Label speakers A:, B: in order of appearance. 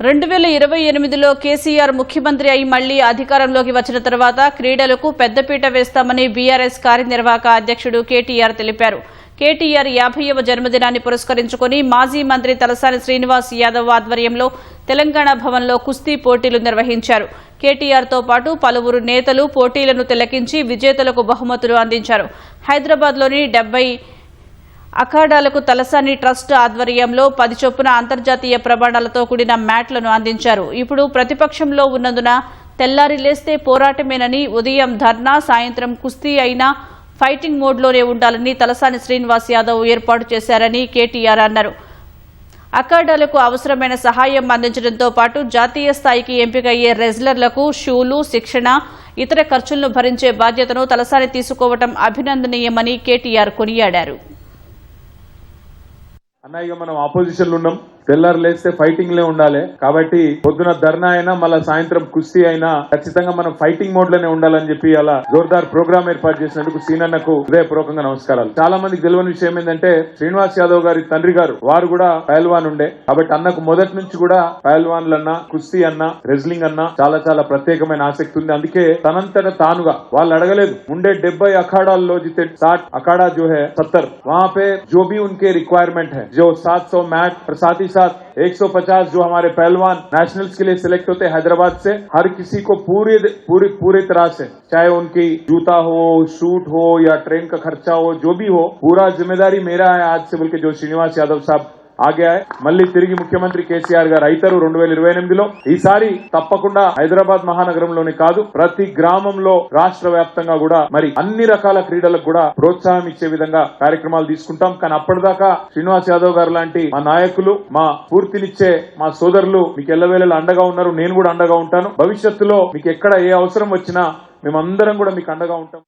A: 2028లో కేసీఆర్ ముఖ్యమంత్రి అయి మళ్లీ అధికారంలోకి వచ్చిన తర్వాత క్రీడలకు పెద్దపీట వేస్తామని బీఆర్ఎస్ కార్యనిర్వాహక అధ్యక్షుడు కేటీఆర్ తెలిపారు. కేటీఆర్ 50వ జన్మదినాన్ని పురస్కరించుకుని మాజీ మంత్రి తలసాని శ్రీనివాస్ యాదవ్ ఆధ్వర్యంలో తెలంగాణ భవన్లో కుస్తీ పోటీలు నిర్వహించారు. కేటీఆర్తో పాటు పలువురు నేతలు పోటీలను తిలకించి విజేతలకు బహుమతులు అందించారు. హైదరాబాద్లోని 70 అఖాడాలకు తలసాని ట్రస్ట్ ఆధ్వర్యంలో 10 చొప్పున అంతర్జాతీయ ప్రమాణాలతో కూడిన మ్యాట్లను అందించారు. ఇప్పుడు ప్రతిపక్షంలో ఉన్నందున తెల్లారి లేస్తే పోరాటమేనని, ఉదయం ధర్నా, సాయంత్రం కుస్తీ అయినా ఫైటింగ్ మోడ్లోనే ఉండాలని తలసాని శ్రీనివాస్ యాదవ్ ఏర్పాటు చేశారని కేటీఆర్ అన్నారు. అఖాడాలకు అవసరమైన సహాయం అందించడంతో పాటు జాతీయ స్థాయికి ఎంపికయ్యే రెజ్లర్లకు షూలు, శిక్షణ, ఇతర ఖర్చులను భరించే బాధ్యతను తలసాని తీసుకోవడం అభినందనీయమని కేటీఆర్ కొనియాడారు.
B: అన్నయ్య మనం ఆపోజిషన్ లో ఉన్నాం, తెల్లారు లేస్తే ఫైటింగ్ లే ఉండాలి. కాబట్టి పొద్దున ధర్నా అయినా మళ్ళా సాయంత్రం కుస్తీ అయినా ఖచ్చితంగా మనం ఫైటింగ్ మోడ్ లోనే ఉండాలని చెప్పి అలా జోర్దార్ ప్రోగ్రామ్ ఏర్పాటు చేసినందుకు సీనన్నకు హృదయపూర్వకంగా నమస్కారాలు. చాలా మందికి తెలియని విషయం ఏంటంటే శ్రీనివాస్ యాదవ్ గారి తండ్రి గారు వారు కూడా పహల్వాన్ ఉండే. కాబట్టి అన్నకు మొదటి నుంచి కూడా పహల్వాన్లన్నా, కుస్తీ అన్నా, రెజ్లింగ్ అన్నా చాలా చాలా ప్రత్యేకమైన ఆసక్తి ఉంది. అందుకే తనంతట తానుగా వాళ్ళు అడగలేదు. ఉండే 70 అఖాడాల్లో జితే 60 अखाड़ा जो है 70 वहाँ पे जो भी उनके रिक्वायरमेंट है, जो 700 मैच और साथ ही साथ 150 जो हमारे पहलवान नेशनल्स के लिए सिलेक्ट होते हैं हैदराबाद से, हर किसी को पूरे तरह से, चाहे उनकी जूता हो, शूट हो या ट्रेन का खर्चा हो, जो भी हो, पूरा जिम्मेदारी मेरा है आज से बोल के जो श्रीनिवास यादव साहब ఆగే మళ్ళీ తిరిగి ముఖ్యమంత్రి కేసీఆర్ గారు అయితారు 2028లో. ఈసారి తప్పకుండా హైదరాబాద్ మహానగరంలోనే కాదు ప్రతి గ్రామంలో రాష్ట్ర వ్యాప్తంగా కూడా మరి అన్ని రకాల క్రీడలకు కూడా ప్రోత్సాహం ఇచ్చే విధంగా కార్యక్రమాలు తీసుకుంటాం. కానీ అప్పటిదాకా శ్రీనివాస్ యాదవ్ గారు లాంటి మా నాయకులు, మా పూర్తినిచ్చే మా సోదరులు మీకు ఎల్లవేళలా అండగా ఉన్నారు. నేను కూడా అండగా ఉంటాను. భవిష్యత్తులో మీకు ఎక్కడ ఏ అవసరం వచ్చినా మేమందరం కూడా మీకు అండగా ఉంటాం.